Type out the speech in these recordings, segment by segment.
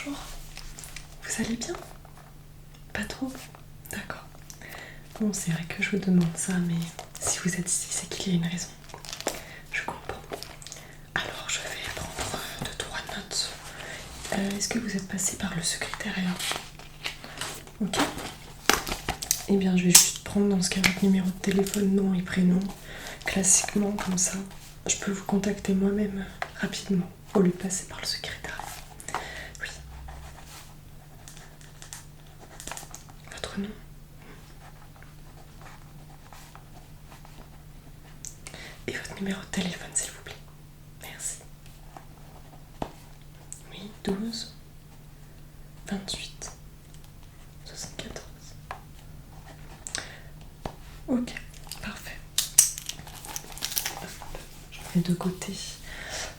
bonjour. Vous allez bien? Pas trop? D'accord. Bon, c'est vrai que je vous demande ça, mais si vous êtes ici, c'est qu'il y a une raison. Je comprends. Alors, je vais prendre 2-3 notes. Est-ce que vous êtes passé par le secrétariat? Ok. Eh bien, je vais juste prendre dans ce cas votre numéro de téléphone, nom et prénom. Classiquement, comme ça, je peux vous contacter moi-même rapidement, au lieu de passer par le secrétariat. Oui. Votre nom? Et votre numéro de téléphone, s'il vous plaît. Merci. Oui, 12 28 74. Ok, parfait. Je mets de côté.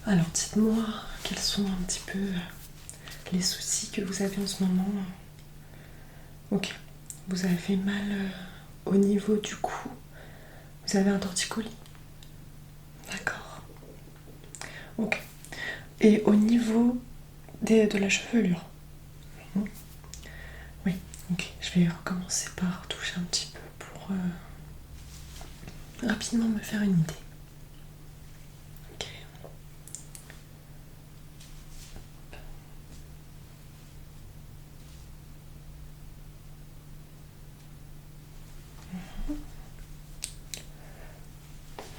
Alors, dites-moi quels sont un petit peu les soucis que vous avez en ce moment. Ok, vous avez mal au niveau du cou. Vous avez un torticolis. D'accord. Ok. Et au niveau de la chevelure. Oui, ok. Je vais recommencer par toucher un petit peu pour rapidement me faire une idée. Ok.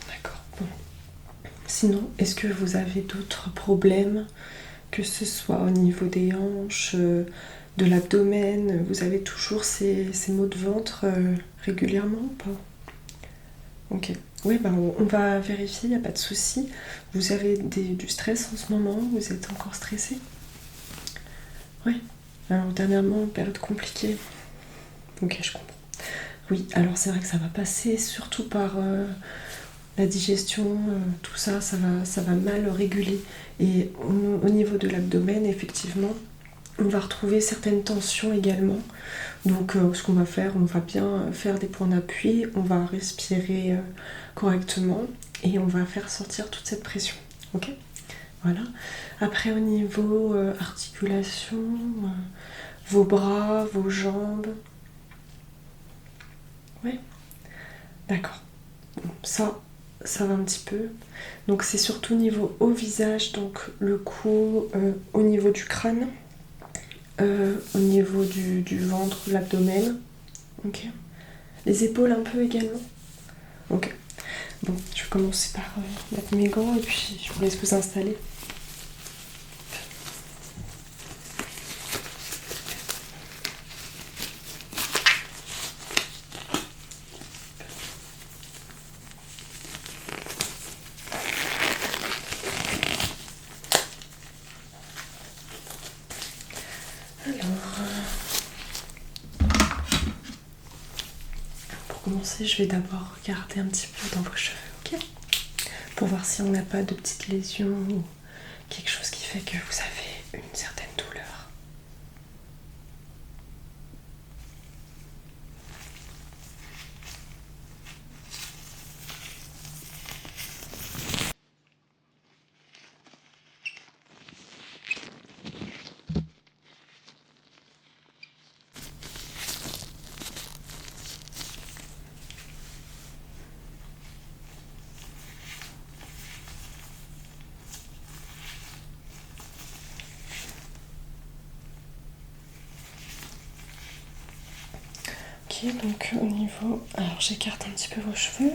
D'accord. Bon. Sinon, est-ce que vous avez d'autres problèmes, que ce soit au niveau des hanches, de l'abdomen? Vous avez toujours ces maux de ventre régulièrement ou pas? Ok. Oui, bah on va vérifier, il n'y a pas de souci. Vous avez du stress en ce moment? Vous êtes encore stressé? Oui. Alors dernièrement, période compliquée. Ok, je comprends. Oui, alors c'est vrai que ça va passer surtout par la digestion, tout ça, ça va mal réguler. Et au niveau de l'abdomen, effectivement, on va retrouver certaines tensions également. Donc ce qu'on va faire, on va bien faire des points d'appui, on va respirer correctement et on va faire sortir toute cette pression. Ok? Voilà. Après au niveau articulation, vos bras, vos jambes. Oui, d'accord. Bon, ça va un petit peu. Donc c'est surtout au niveau au visage, donc le cou, au niveau du crâne, au niveau du ventre, l'abdomen. Ok. Les épaules un peu également. Ok. Bon, je vais commencer par mettre mes gants et puis je vous laisse vous installer. Alors, pour commencer, je vais d'abord regarder un petit peu dans vos cheveux, ok? Pour voir si on n'a pas de petites lésions ou quelque chose qui fait que vous avez une certaine douleur. Ok, donc au niveau... Alors j'écarte un petit peu vos cheveux.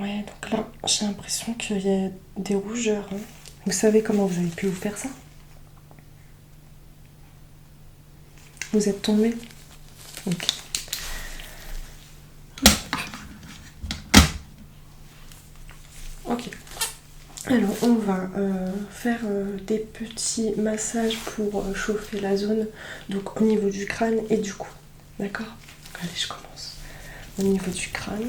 Ouais, donc là, j'ai l'impression qu'il y a des rougeurs. Hein. Vous savez comment vous avez pu vous faire ça? Vous êtes tombé? Ok. Ok. Alors on va faire des petits massages pour chauffer la zone, donc au niveau du crâne et du cou. D'accord? Allez, je commence. Au niveau du crâne.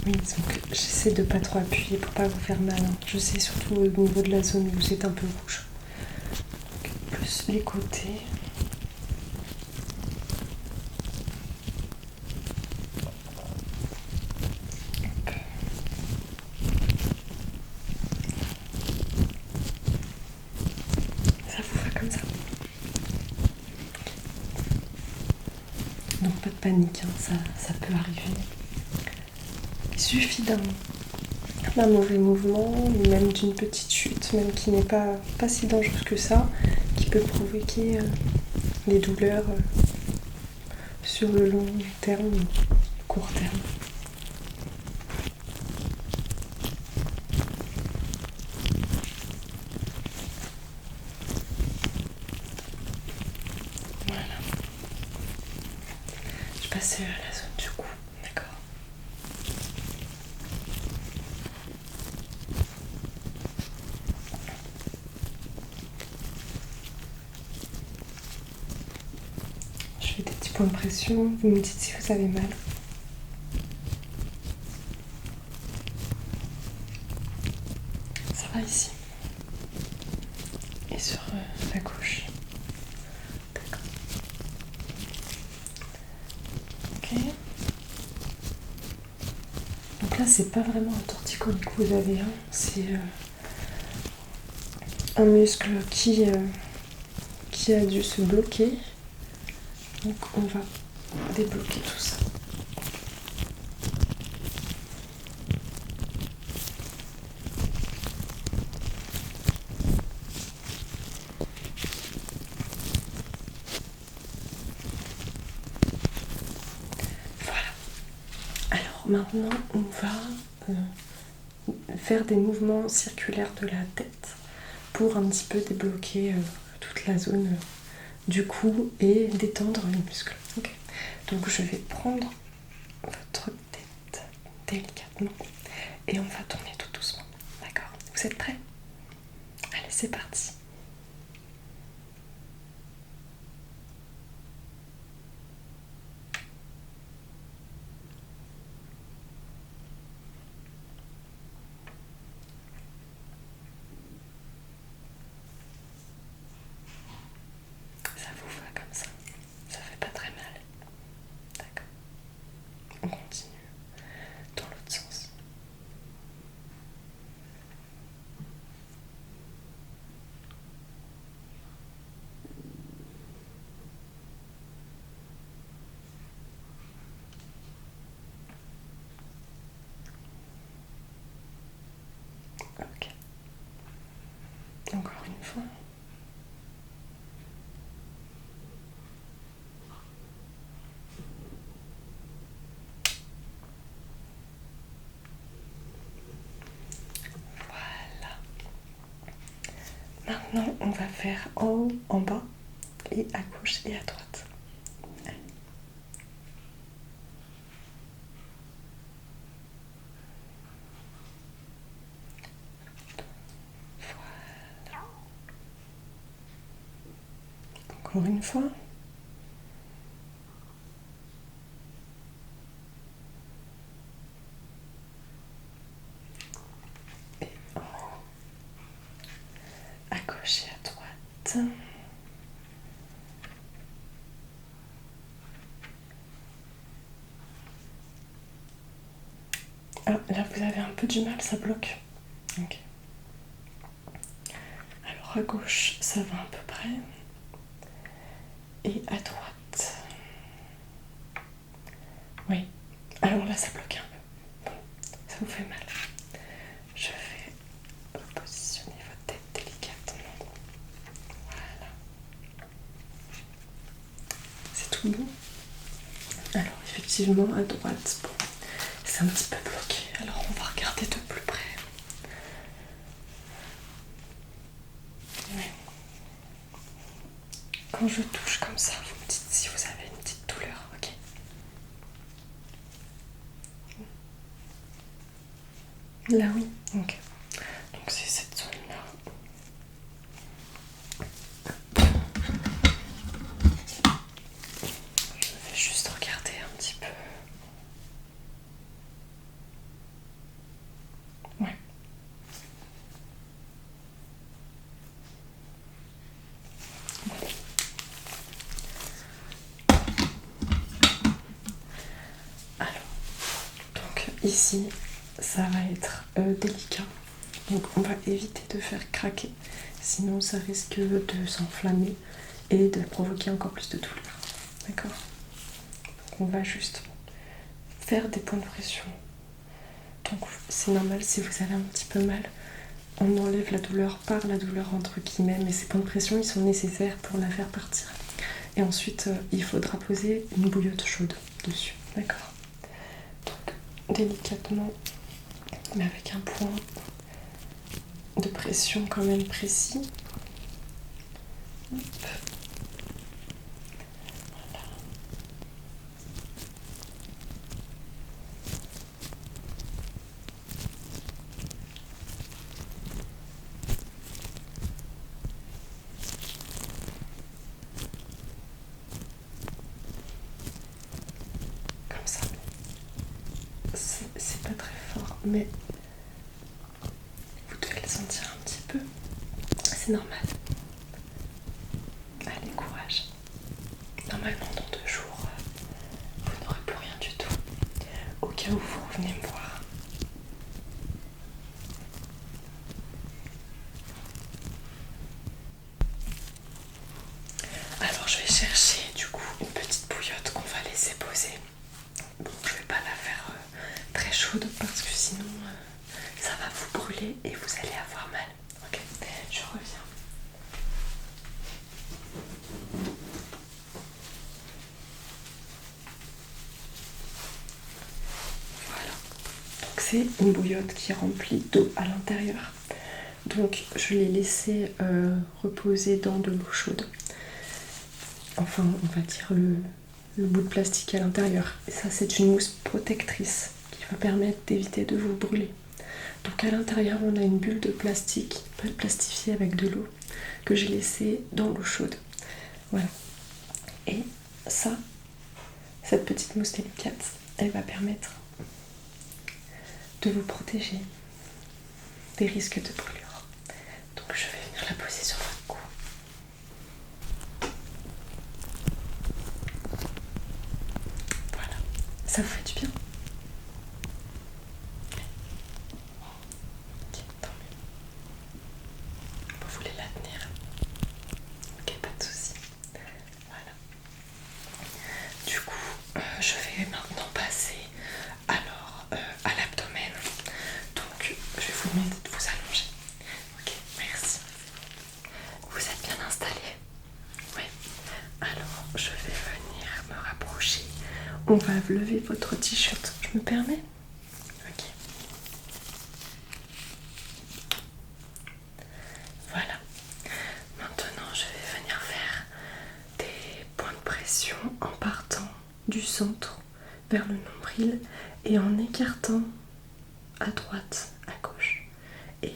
Oui, donc j'essaie de pas trop appuyer pour pas vous faire mal. Hein. Je sais surtout au niveau de la zone où vous êtes un peu rouge. plus les côtés. Ça vous va comme ça? Donc pas de panique, hein, ça peut arriver. Il suffit d'un mauvais mouvement, ou même d'une petite chute, même qui n'est pas si dangereuse que ça, qui peut provoquer des douleurs sur le long terme, court terme. Voilà. Je passe à la zone du cou, d'accord. Je fais des petits points de pression, vous me dites si vous avez mal. Ça va ici. Et sur la gauche. D'accord. Ok. Donc là, c'est pas vraiment un torticolis que vous avez, hein. C'est un muscle qui a dû se bloquer. Donc on va débloquer tout ça. Voilà. Alors maintenant, on va faire des mouvements circulaires de la tête pour un petit peu débloquer toute la zone du cou et détendre les muscles. Okay. Donc je vais prendre votre tête délicatement et on va tourner tout doucement. D'accord? Vous êtes prêts? Allez, c'est parti. Ça vous va comme ça? Ça fait pas très mal. D'accord. On continue dans l'autre sens. Ok. Encore une fois. Voilà. Maintenant, on va faire en haut, en bas, et à gauche et à droite. Voilà. Encore une fois. Et en haut, à gauche et à droite. Ah, là vous avez un peu du mal, ça bloque. Ok. Alors à gauche, ça va à peu près. Et à droite. Oui. Alors là, ça bloque un peu. Bon, ça vous fait mal. Je vais repositionner votre tête délicatement. Voilà. C'est tout bon. Alors effectivement, à droite, bon, c'est un petit peu bloqué. Alors on va regarder de plus près. Ouais. Quand je touche comme ça, vous me dites si vous avez une petite douleur, ok? Là oui, ok. Donc c'est cette zone-là. Je vais juste regarder un petit peu. Ouais. ici, ça va être délicat. Donc on va éviter de faire craquer, sinon ça risque de s'enflammer et de provoquer encore plus de douleur. D'accord? Donc on va juste faire des points de pression. Donc c'est normal si vous avez un petit peu mal. On enlève la douleur par la douleur entre guillemets, mais ces points de pression ils sont nécessaires pour la faire partir. Et ensuite il faudra poser une bouillotte chaude dessus. D'accord? Donc délicatement, mais avec un point de pression quand même précis. Hop. Voilà. Comme ça. C'est pas très fort, mais vous devez le sentir un petit peu. C'est normal. Allez, courage. Normalement, dans 2 jours, vous n'aurez plus rien du tout. Au cas où vous revenez me voir. Alors, je vais chercher du coup une petite bouillotte qu'on va laisser poser. Bon, je vais pas la faire très chaude parce que sinon ça va vous brûler et vous allez avoir mal. Ok, je reviens. Voilà. Donc c'est une bouillotte qui est remplie d'eau à l'intérieur. Donc je l'ai laissé reposer dans de l'eau chaude. Enfin, on va dire le bout de plastique à l'intérieur. Et ça, c'est une mousse protectrice qui va permettre d'éviter de vous brûler. Donc à l'intérieur, on a une bulle de plastique, plastifiée avec de l'eau, que j'ai laissée dans l'eau chaude. Voilà. Et ça, cette petite mousse délicate, elle va permettre de vous protéger des risques de brûlure. Donc je vais venir la poser sur votre cou. Voilà. Ça vous fait du bien? Ok, tant mieux. Vous voulez la tenir? Ok, pas de souci. Voilà. Du coup, je vais maintenant passer alors à l'abdomen. Donc, je vais vous demander de vous allonger. Ok, merci. Vous êtes bien installé? Oui. Alors, je vais venir me rapprocher. On va lever votre t-shirt. Je me permets? Ok. Voilà. Maintenant, je vais venir faire des points de pression en partant du centre vers le nombril et en écartant à droite, à gauche. Et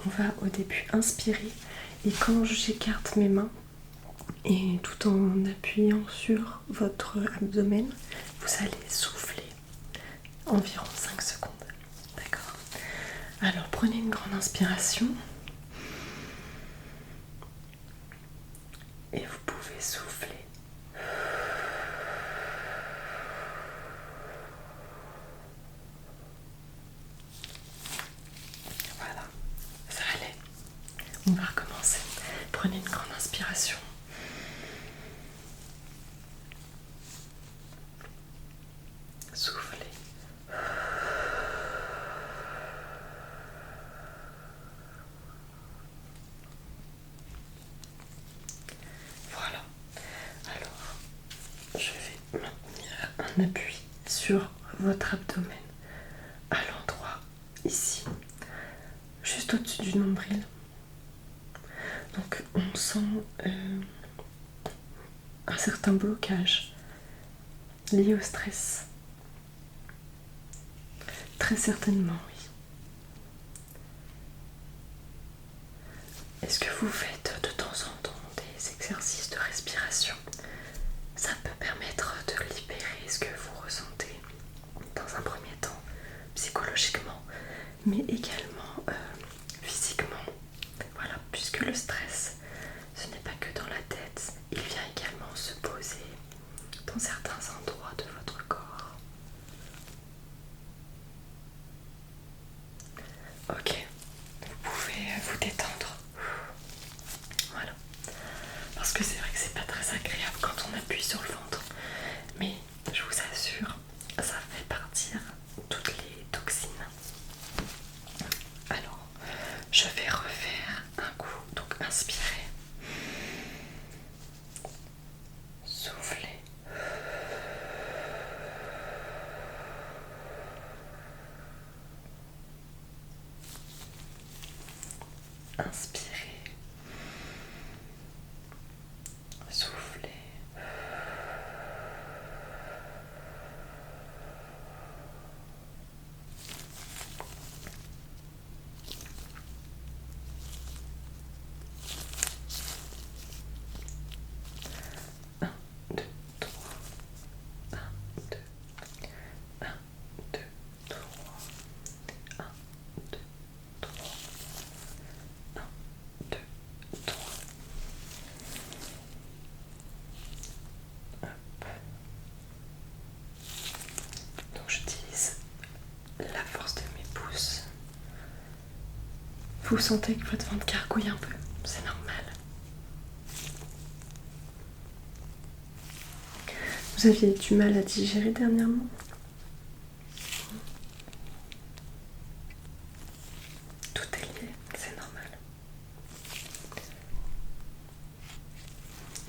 on va au début inspirer et quand j'écarte mes mains et tout en appuyant sur votre abdomen, vous allez souffler environ 5 secondes. D'accord? Alors prenez une grande inspiration et vous pouvez souffler. Voilà, ça allait. On va recommencer. Prenez une grande inspiration. Soufflez. Voilà. Alors, je vais maintenir un appui sur votre abdomen à l'endroit ici, juste au-dessus du nombril. Donc on sent un certain blocage lié au stress. Très certainement, oui. Est-ce que vous faites de temps en temps des exercices de respiration? Ça peut permettre de libérer ce que vous ressentez dans un premier temps, psychologiquement, mais également physiquement. Voilà, puisque le stress, ce n'est pas que dans la tête, il vient également se poser dans certains endroits de votre corps. Inspirez. Soufflez. Un, deux, trois. Un, deux. Un, deux, trois. Un, deux, trois. Un, deux, trois. Hop. Donc j'utilise la force de mes pouces. Vous sentez que votre ventre gargouille un peu, c'est normal. Vous aviez du mal à digérer dernièrement? Tout est lié, c'est normal.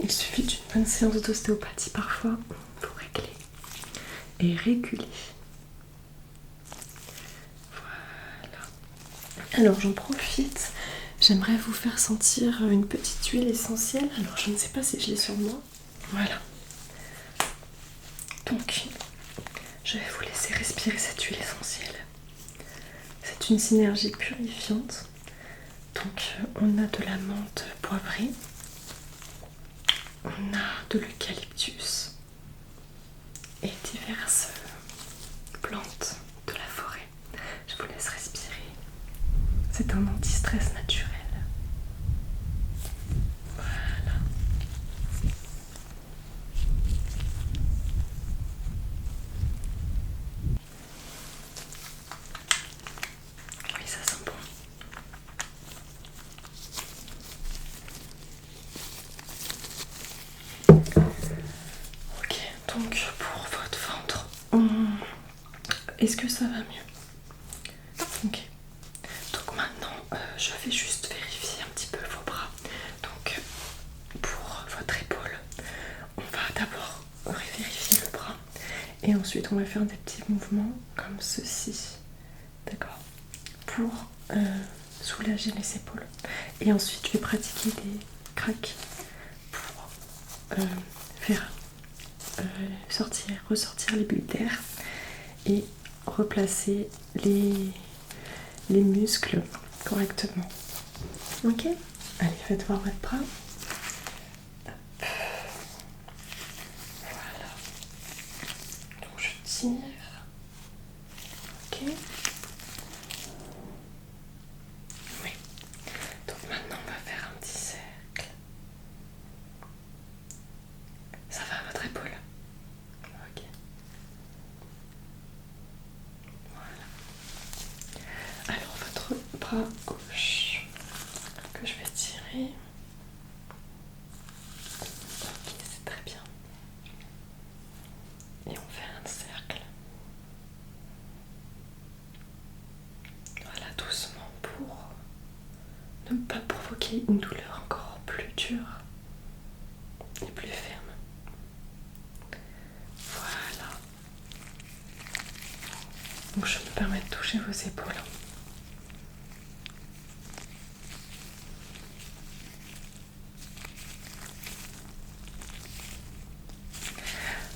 Il suffit d'une bonne séance d'ostéopathie parfois pour régler et réguler. Voilà. Alors j'en profite, j'aimerais vous faire sentir une petite huile essentielle. Alors je ne sais pas si je l'ai sur moi. Voilà. Donc, je vais vous laisser respirer cette huile essentielle. C'est une synergie purifiante. Donc, on a de la menthe poivrée, on a de l'eucalyptus et diverses plantes de la forêt. Je vous laisse respirer. C'est un anti-stress naturel. Voilà. Oui, ça sent bon. Ok, donc pour votre ventre, est-ce que ça va mieux? Ok. Donc maintenant, je vais juste vérifier un petit peu vos bras. Donc pour votre épaule, on va d'abord vérifier le bras et ensuite on va faire des petits mouvements comme ceci. D'accord? Pour soulager les épaules. Et ensuite, je vais pratiquer des craques pour faire ressortir les bulles d'air et replacer les muscles correctement. Ok? Allez, faites voir votre bras. Voilà. Donc je tire. Ok? Oui. Donc maintenant on va faire un petit cercle. Ça va à votre épaule? Ok. Voilà. Alors votre bras gauche que je vais tirer. Ok, c'est très bien. Et on fait un cercle. Voilà, doucement pour ne pas provoquer une douleur encore plus dure et plus ferme. Voilà. Donc je me permets de toucher vos épaules.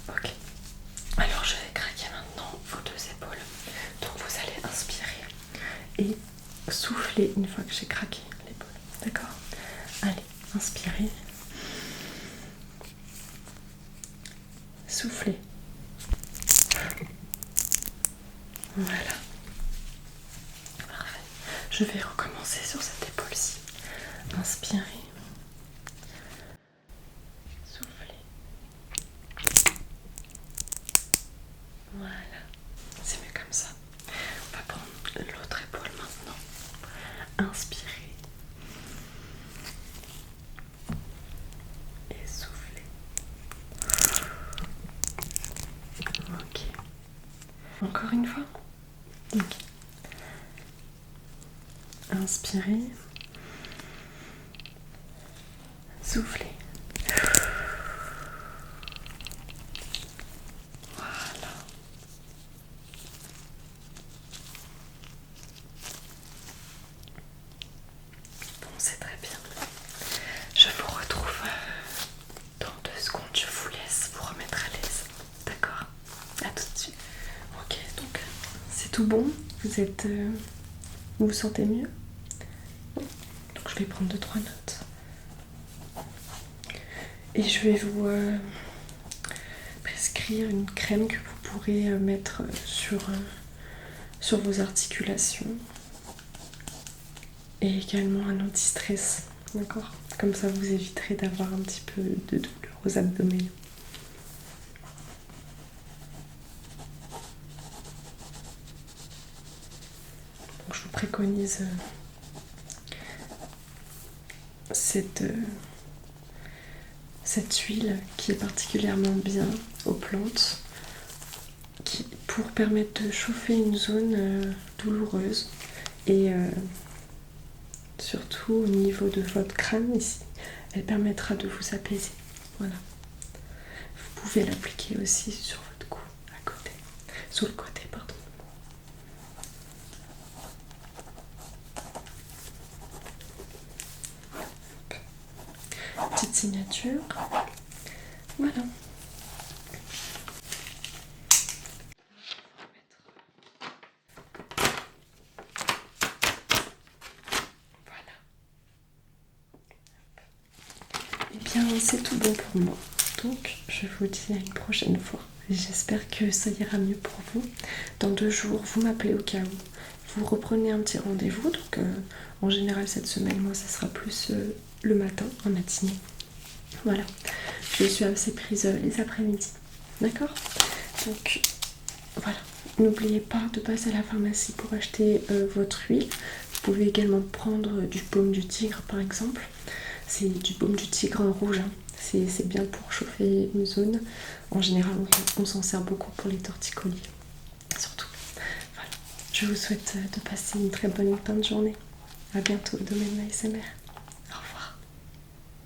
Ok. Alors je vais craquer maintenant vos deux épaules. Donc vous allez inspirer et souffler une fois que j'ai craqué l'épaule. D'accord? Allez, inspirez. Soufflez. Voilà. Parfait. Je vais recommencer sur cette épaule-ci. Inspirez. Soufflez. Voilà. C'est mieux comme ça. On va prendre l'autre épaule maintenant. Inspirez. Et soufflez. Ok. Encore une fois. Ok. Inspirez. Soufflez. Voilà. tout bon? Vous êtes... vous vous sentez mieux? Donc je vais prendre 2-3 notes. Et je vais vous prescrire une crème que vous pourrez mettre sur vos articulations. Et également un anti-stress, d'accord? Comme ça vous éviterez d'avoir un petit peu de douleur aux abdominaux. Donc je vous préconise cette huile qui est particulièrement bien aux plantes pour permettre de chauffer une zone douloureuse et surtout au niveau de votre crâne ici, elle permettra de vous apaiser. Voilà. Vous pouvez l'appliquer aussi sur votre cou, à côté, sur le côté, pardon. Petite signature. Voilà. Eh bien, c'est tout bon pour moi. Donc, je vous dis à une prochaine fois. J'espère que ça ira mieux pour vous. Dans 2 jours, vous m'appelez au cas où. Vous reprenez un petit rendez-vous. Donc, en général, cette semaine, moi, ça sera plus le matin, en matinée. Voilà. Je suis assez prise les après-midi. D'accord? Donc, voilà. N'oubliez pas de passer à la pharmacie pour acheter votre huile. Vous pouvez également prendre du baume du tigre, par exemple. C'est du baume du tigre en rouge. Hein. C'est bien pour chauffer une zone. En général, on s'en sert beaucoup pour les torticolis. Surtout. Voilà. Je vous souhaite de passer une très bonne fin de journée. A bientôt, Domaine ASMR.